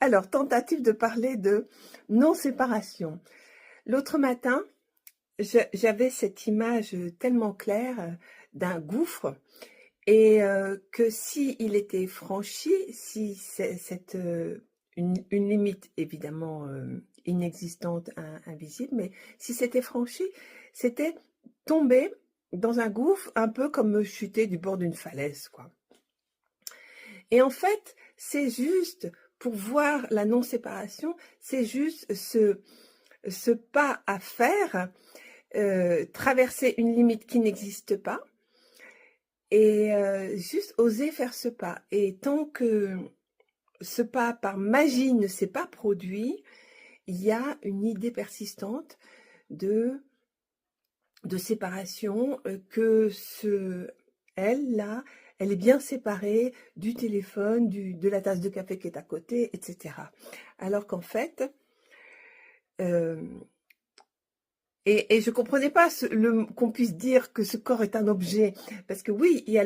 Alors, tentative de parler de non-séparation. L'autre matin, j'avais cette image tellement claire d'un gouffre et que s'il était franchi, si cette une limite évidemment inexistante, invisible, mais si c'était franchi, c'était tomber dans un gouffre un peu comme chuter du bord d'une falaise, quoi. Et en fait, c'est juste, pour voir la non-séparation, c'est juste ce pas à faire, traverser une limite qui n'existe pas et juste oser faire ce pas. Et tant que ce pas par magie ne s'est pas produit, il y a une idée persistante de séparation, que elle est bien séparée du téléphone, de la tasse de café qui est à côté, etc. Alors qu'en fait, et je comprenais pas qu'on puisse dire que ce corps est un objet, parce que oui, il y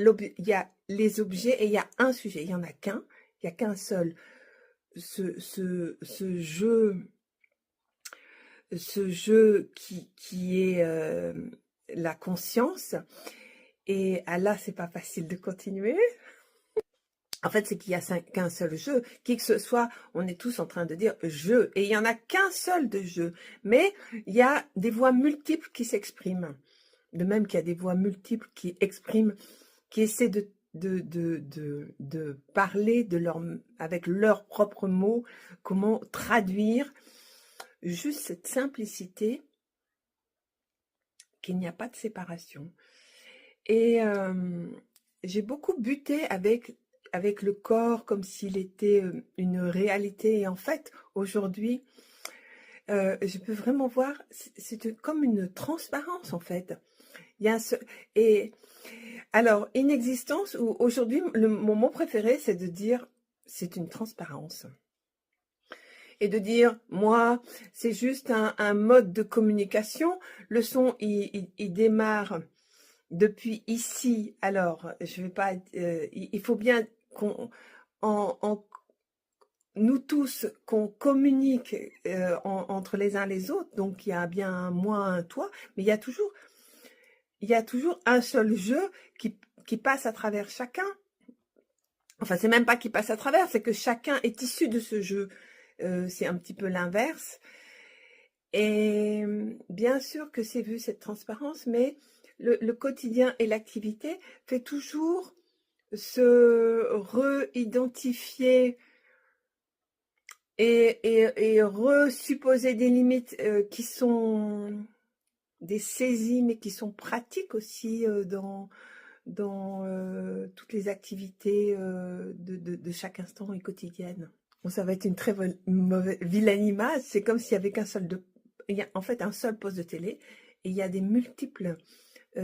a les objets et il y a un sujet, il y en a qu'un, il y a qu'un seul. Ce jeu qui est la conscience. Et là, c'est pas facile de continuer. En fait, c'est qu'il y a qu'un seul jeu. Qui que ce soit, on est tous en train de dire jeu. Et il y en a qu'un seul de jeu. Mais il y a des voix multiples qui s'expriment. De même qu'il y a des voix multiples qui expriment, qui essaient de parler avec leurs propres mots, comment traduire juste cette simplicité qu'il n'y a pas de séparation. Et j'ai beaucoup buté avec le corps comme s'il était une réalité. Et en fait, aujourd'hui, je peux vraiment voir, c'est comme une transparence en fait. Il y a et alors, inexistence, ou aujourd'hui, mon mot préféré, c'est de dire c'est une transparence. Et de dire, moi, c'est juste un mode de communication. Le son, il démarre depuis ici. Alors, je vais pas. Il faut bien qu'on, nous tous, qu'on communique entre les uns les autres. Donc, il y a bien un moi, un toi, mais il y a toujours un seul jeu qui passe à travers chacun. Enfin, c'est même pas qui passe à travers, c'est que chacun est issu de ce jeu. C'est un petit peu l'inverse. Et bien sûr que c'est vu cette transparence, mais le quotidien et l'activité fait toujours se re-identifier et re-supposer des limites qui sont des saisies, mais qui sont pratiques aussi dans toutes les activités de chaque instant et quotidienne. Bon, ça va être une très vilaine image. C'est comme s'il y avait il y a en fait un seul poste de télé et il y a des multiples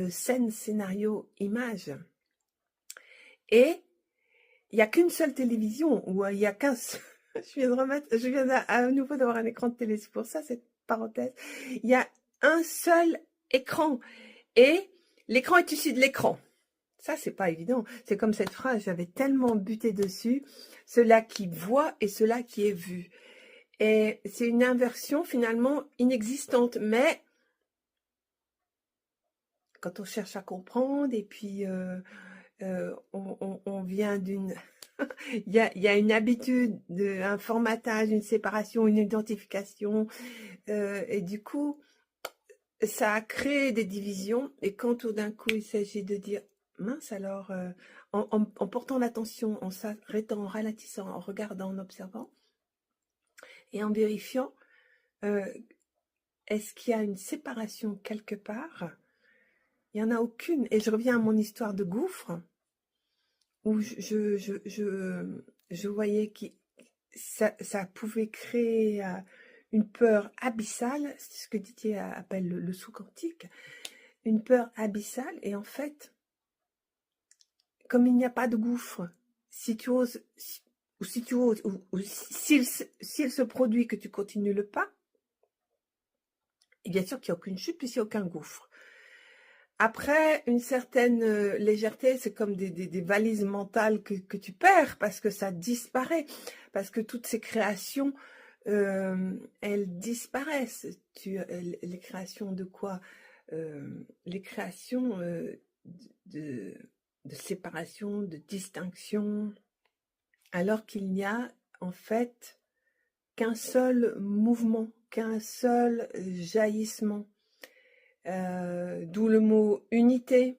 scènes, scénarios, images. Et il n'y a qu'une seule télévision, ou il y a qu'un seul... je viens à nouveau d'avoir un écran de télé, c'est pour ça cette parenthèse. Il y a un seul écran et l'écran est issu de l'écran. Ça, c'est pas évident. C'est comme cette phrase, j'avais tellement buté dessus, cela qui voit et cela qui est vu. Et c'est une inversion finalement inexistante, mais quand on cherche à comprendre et puis on vient d'une... il y a une habitude, un formatage, une séparation, une identification, et du coup, ça a créé des divisions. Et quand tout d'un coup, il s'agit de dire, mince alors, en portant l'attention, en s'arrêtant, en ralentissant, en regardant, en observant, et en vérifiant, est-ce qu'il y a une séparation quelque part? Il n'y en a aucune. Et je reviens à mon histoire de gouffre, où je voyais que ça pouvait créer une peur abyssale, c'est ce que Didier appelle le sous-quantique, une peur abyssale. Et en fait, comme il n'y a pas de gouffre, si tu oses, ou si tu oses, ou s'il se produit que tu continues le pas, et bien sûr qu'il n'y a aucune chute puisqu'il n'y a aucun gouffre. Après, une certaine légèreté, c'est comme des valises mentales que tu perds parce que ça disparaît, parce que toutes ces créations, elles disparaissent. Les créations de quoi? Les créations de, de séparation, de distinction, alors qu'il n'y a en fait qu'un seul mouvement, qu'un seul jaillissement. D'où le mot unité.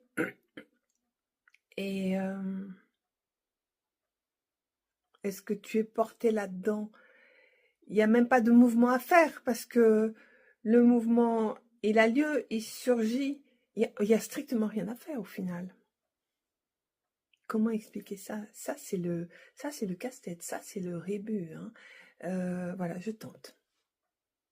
Et est-ce que tu es porté là-dedans? Il n'y a même pas de mouvement à faire parce que le mouvement, il a lieu, il surgit. Il y a strictement rien à faire au final. Comment expliquer ça? Ça, c'est le casse-tête. Ça, c'est le rébut, hein. Voilà, je tente.